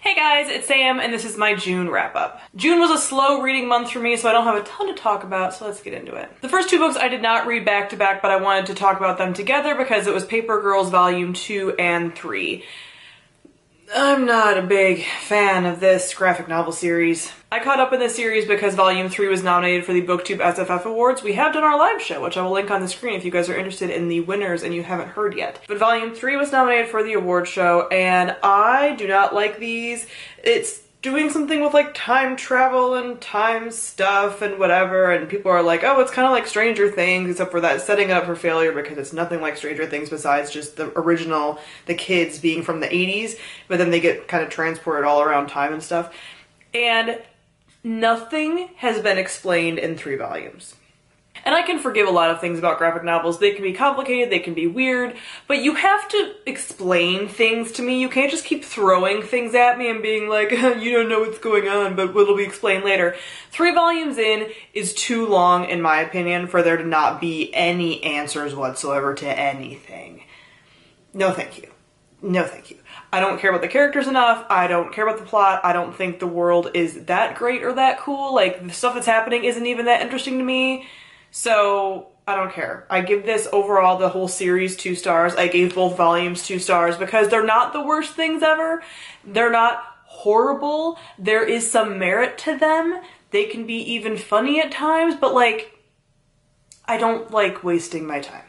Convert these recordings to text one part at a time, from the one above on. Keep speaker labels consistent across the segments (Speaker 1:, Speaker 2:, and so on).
Speaker 1: Hey guys, it's Sam, and this is my June wrap-up. June was a slow reading month for me, so I don't have a ton to talk about, so let's get into it. The first two books I did not read back-to-back, but I wanted to talk about them together because it was Paper Girls Volume 2 and 3. I'm not a big fan of this graphic novel series. I caught up in this series because Volume 3 was nominated for the BookTube SFF Awards. We have done our live show, which I will link on the screen if you guys are interested in the winners and you haven't heard yet. But Volume 3 was nominated for the award show, and I do not like these. It's doing something with like time travel and time stuff and whatever, and people are like, oh, it's kind of like Stranger Things, except for that setting up for failure because it's nothing like Stranger Things besides just the original, the kids being from the 80s, but then they get kind of transported all around time and stuff. And nothing has been explained in 3 volumes. And I can forgive a lot of things about graphic novels. They can be complicated, they can be weird, but you have to explain things to me. You can't just keep throwing things at me and being like, you don't know what's going on, but it'll be explained later. 3 volumes in is too long, in my opinion, for there to not be any answers whatsoever to anything. No thank you. No thank you. I don't care about the characters enough, I don't care about the plot, I don't think the world is that great or that cool, like, the stuff that's happening isn't even that interesting to me. So, I don't care. I give this overall, the whole series, 2 stars. I gave both volumes 2 stars because they're not the worst things ever. They're not horrible. There is some merit to them. They can be even funny at times, but like, I don't like wasting my time.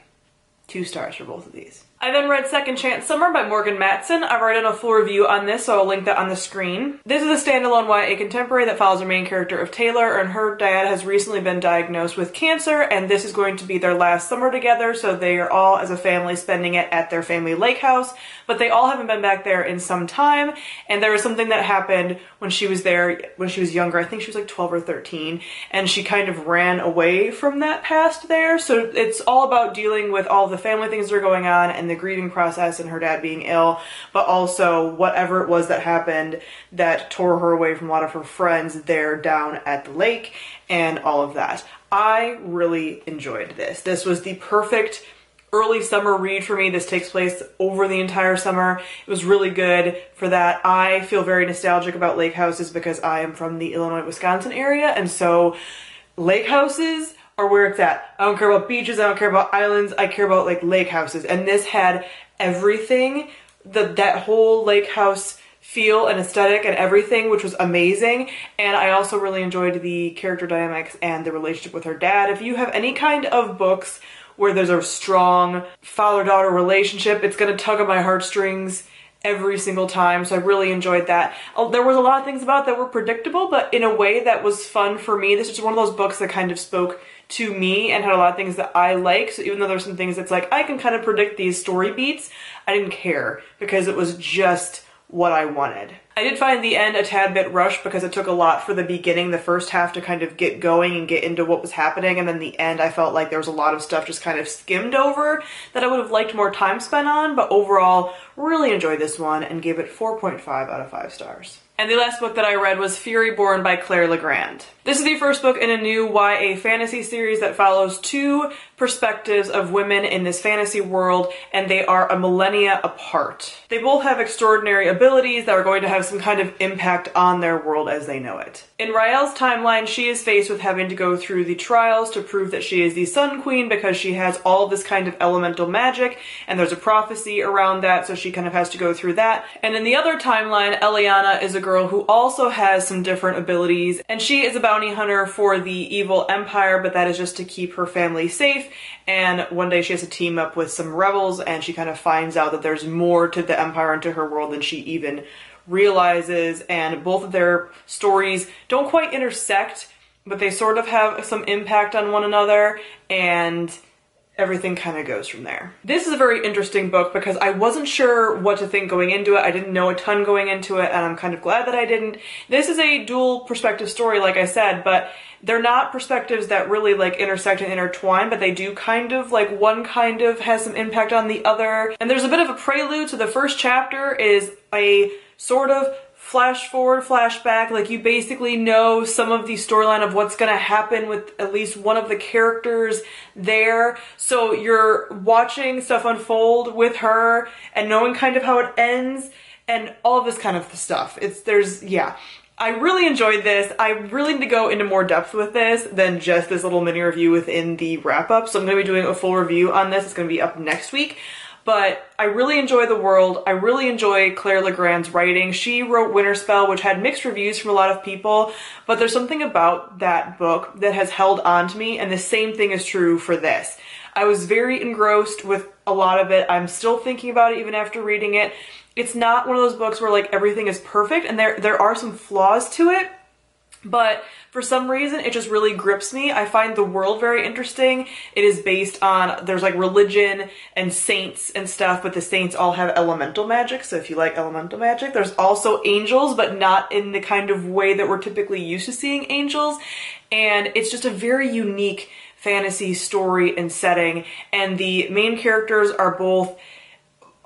Speaker 1: 2 stars for both of these. I then read Second Chance Summer by Morgan Matson. I've already done a full review on this, so I'll link that on the screen. This is a standalone YA contemporary that follows the main character of Taylor, and her dad has recently been diagnosed with cancer, and this is going to be their last summer together, so they are all, as a family, spending it at their family lake house, but they all haven't been back there in some time, and there was something that happened when she was there, when she was younger. I think she was like 12 or 13, and she kind of ran away from that past there, so it's all about dealing with all the family things that are going on, and the grieving process and her dad being ill, but also whatever it was that happened that tore her away from a lot of her friends there down at the lake and all of that. I really enjoyed this. This was the perfect early summer read for me. This takes place over the entire summer. It was really good for that. I feel very nostalgic about lake houses because I am from the Illinois-Wisconsin area, and so lake houses are where it's at. I don't care about beaches, I don't care about islands, I care about like lake houses. And this had everything, that whole lake house feel and aesthetic and everything, which was amazing. And I also really enjoyed the character dynamics and the relationship with her dad. If you have any kind of books where there's a strong father-daughter relationship, it's gonna tug at my heartstrings every single time, so I really enjoyed that. There was a lot of things about it that were predictable, but in a way that was fun for me. This is one of those books that kind of spoke to me and had a lot of things that I like, so even though there's some things that's like, I can kind of predict these story beats, I didn't care because it was just what I wanted. I did find the end a tad bit rushed because it took a lot for the beginning, the first half, to kind of get going and get into what was happening, and then the end I felt like there was a lot of stuff just kind of skimmed over that I would have liked more time spent on, but overall really enjoyed this one and gave it 4.5 out of 5 stars. And the last book that I read was Fury Born by Claire Legrand. This is the first book in a new YA fantasy series that follows 2 perspectives of women in this fantasy world, and they are a millennia apart. They both have extraordinary abilities that are going to have some kind of impact on their world as they know it. In Rael's timeline, she is faced with having to go through the trials to prove that she is the Sun Queen because she has all this kind of elemental magic, and there's a prophecy around that, so she kind of has to go through that. And in the other timeline, Eliana is a girl who also has some different abilities, and she is a bounty hunter for the evil empire, but that is just to keep her family safe. And one day she has to team up with some rebels, and she kind of finds out that there's more to the empire and to her world than she even realizes, and both of their stories don't quite intersect, but they sort of have some impact on one another, and everything kind of goes from there. This is a very interesting book because I wasn't sure what to think going into it. I didn't know a ton going into it, and I'm kind of glad that I didn't. This is a dual perspective story, like I said, but they're not perspectives that really like intersect and intertwine, but they do kind of, like, one kind of has some impact on the other. And there's a bit of a prelude, so the first chapter is a sort of flash forward, flashback, like you basically know some of the storyline of what's gonna happen with at least one of the characters there. So you're watching stuff unfold with her and knowing kind of how it ends, and all of this kind of stuff. Yeah. I really enjoyed this. I really need to go into more depth with this than just this little mini review within the wrap-up. So I'm going to be doing a full review on this. It's going to be up next week. But I really enjoy the world. I really enjoy Claire Legrand's writing. She wrote Winterspell, which had mixed reviews from a lot of people, but there's something about that book that has held on to me, and the same thing is true for this. I was very engrossed with a lot of it. I'm still thinking about it even after reading it. It's not one of those books where like everything is perfect, and there are some flaws to it, but for some reason it just really grips me. I find the world very interesting. It is based on, there's like religion and saints and stuff, but the saints all have elemental magic, so if you like elemental magic. There's also angels, but not in the kind of way that we're typically used to seeing angels, and it's just a very unique fantasy story and setting, and the main characters are both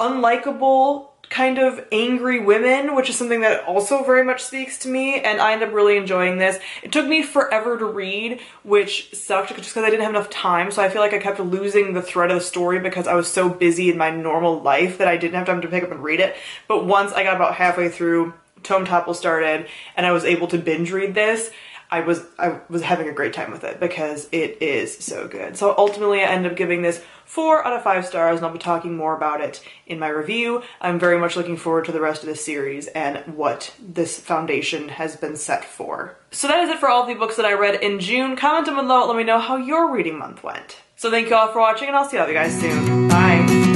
Speaker 1: unlikable, kind of angry women, which is something that also very much speaks to me, and I ended up really enjoying this. It took me forever to read, which sucked just because I didn't have enough time, so I feel like I kept losing the thread of the story because I was so busy in my normal life that I didn't have time to pick up and read it. But once I got about halfway through, Tome Topple started, and I was able to binge read this, I was having a great time with it because it is so good. So ultimately I ended up giving this 4 out of 5 stars, and I'll be talking more about it in my review. I'm very much looking forward to the rest of the series and what this foundation has been set for. So that is it for all the books that I read in June. Comment down below, let me know how your reading month went. So thank you all for watching, and I'll see all of you guys soon. Bye!